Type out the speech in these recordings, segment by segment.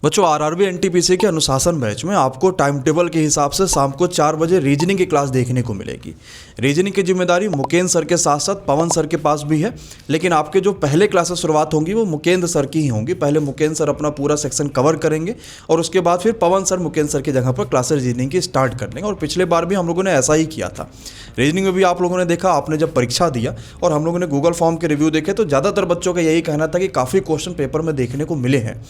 बच्चों RRB NTPC के अनुशासन बैच में आपको टाइम टेबल के हिसाब से शाम को 4 बजे रीजनिंग की क्लास देखने को मिलेगी। रीजनिंग की जिम्मेदारी मुकेंद्र सर के साथ साथ पवन सर के पास भी है, लेकिन आपके जो पहले क्लासेस शुरुआत होंगी वो मुकेंद्र सर की ही होंगी। पहले मुकेंद्र सर अपना पूरा सेक्शन कवर करेंगे और उसके बाद फिर पवन सर मुकेंद्र सर की जगह पर क्लासेस रीजनिंग की स्टार्ट कर देंगे। और पिछले बार भी हम लोगों ने ऐसा ही किया था। रीजनिंग में भी आप लोगों ने देखा, आपने जब परीक्षा दिया और हम लोगों ने गूगल फॉर्म के रिव्यू देखे तो ज़्यादातर बच्चों का यही कहना था कि काफ़ी क्वेश्चन पेपर में देखने को मिले हैं।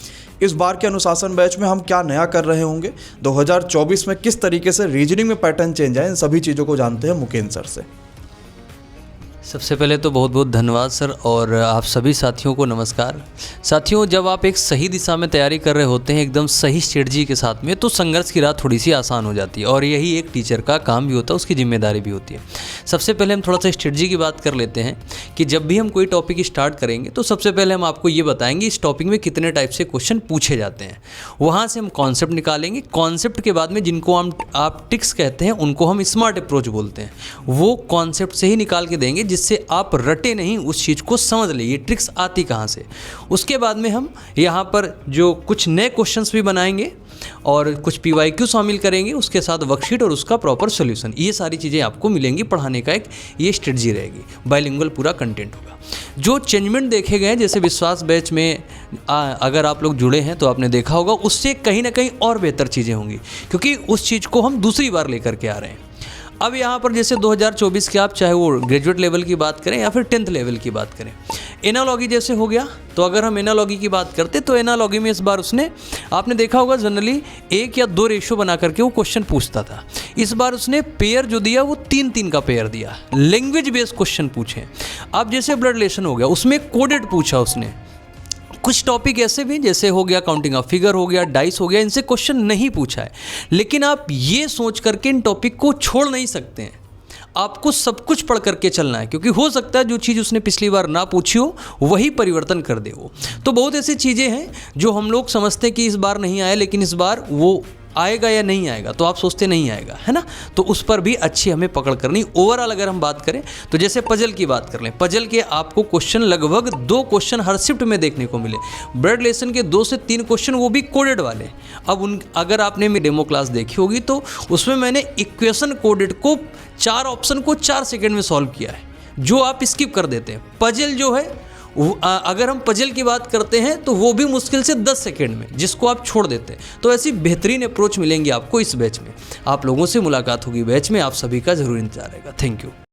इस बार के अनुशासन बैच में हम क्या नया कर रहे होंगे, 2024 में किस तरीके से रीजनिंग में पैटर्न चेंज है, इन सभी चीज़ों को जानते हैं मुकेंद्र सर से। सबसे पहले तो बहुत बहुत धन्यवाद सर, और आप सभी साथियों को नमस्कार। साथियों, जब आप एक सही दिशा में तैयारी कर रहे होते हैं एकदम सही स्ट्रेटजी के साथ में, तो संघर्ष की राह थोड़ी सी आसान हो जाती है और यही एक टीचर का काम भी होता है, उसकी जिम्मेदारी भी होती है। सबसे पहले हम थोड़ा सा स्ट्रेटजी की बात कर लेते हैं कि जब भी हम कोई टॉपिक स्टार्ट करेंगे तो सबसे पहले हम आपको ये बताएंगे इस टॉपिक में कितने टाइप से क्वेश्चन पूछे जाते हैं। वहाँ से हम कॉन्सेप्ट निकालेंगे। कॉन्सेप्ट के बाद में जिनको आप टिक्स कहते हैं उनको हम स्मार्ट अप्रोच बोलते हैं, वो कॉन्सेप्ट से ही निकाल के देंगे जिससे आप रटे नहीं, उस चीज़ को समझ ले ये ट्रिक्स आती कहाँ से। उसके बाद में हम यहाँ पर जो कुछ नए क्वेश्चंस भी बनाएंगे और कुछ PYQ शामिल करेंगे, उसके साथ वर्कशीट और उसका प्रॉपर सॉल्यूशन। ये सारी चीज़ें आपको मिलेंगी। पढ़ाने का एक ये स्ट्रेटजी रहेगी। बाइलिंगुअल पूरा कंटेंट होगा। जो चेंजमेंट देखे गए जैसे विश्वास बैच में अगर आप लोग जुड़े हैं तो आपने देखा होगा, उससे कहीं ना कहीं और बेहतर चीज़ें होंगी क्योंकि उस चीज़ को हम दूसरी बार लेकर के आ रहे हैं। अब यहाँ पर जैसे 2024 के आप चाहे वो ग्रेजुएट लेवल की बात करें या फिर 10th लेवल की बात करें, एनालॉगी जैसे हो गया, तो अगर हम एनालॉगी की बात करते तो एनालॉगी में इस बार उसने, आपने देखा होगा जनरली 1 या 2 रेशो बना करके वो क्वेश्चन पूछता था। इस बार उसने पेयर जो दिया वो 3-3 का पेयर दिया। लैंग्वेज बेस्ड क्वेश्चन पूछे। अब जैसे ब्लड रिलेशन हो गया, उसमें कोडेड पूछा उसने। कुछ टॉपिक ऐसे भी जैसे हो गया काउंटिंग ऑफ फिगर हो गया, डाइस हो गया, इनसे क्वेश्चन नहीं पूछा है। लेकिन आप ये सोच करके इन टॉपिक को छोड़ नहीं सकते हैं। आपको सब कुछ पढ़ करके चलना है क्योंकि हो सकता है जो चीज़ उसने पिछली बार ना पूछी हो वही परिवर्तन कर दे वो। तो बहुत ऐसी चीज़ें हैं जो हम लोग समझते हैं कि इस बार नहीं आए, लेकिन इस बार वो आएगा या नहीं आएगा, तो आप सोचते नहीं आएगा, है ना। तो उस पर भी अच्छी हमें पकड़ करनी। ओवरऑल अगर हम बात करें तो जैसे पजल की बात कर लें, पजल के आपको क्वेश्चन लगभग 2 क्वेश्चन हर शिफ्ट में देखने को मिले। ब्लड रिलेशन के 2 से 3 क्वेश्चन, वो भी कोडेड वाले। अब अगर आपने मेरी डेमो क्लास देखी होगी तो उसमें मैंने इक्वेशन कोडेड को 4 ऑप्शन को 4 सेकेंड में सॉल्व किया है, जो आप स्किप कर देते हैं। पजल जो है अगर हम पजल की बात करते हैं तो वो भी मुश्किल से 10 सेकेंड में, जिसको आप छोड़ देते हैं। तो ऐसी बेहतरीन अप्रोच मिलेंगी आपको इस बैच में। आप लोगों से मुलाकात होगी बैच में। आप सभी का जरूर इंतजार रहेगा। Thank you.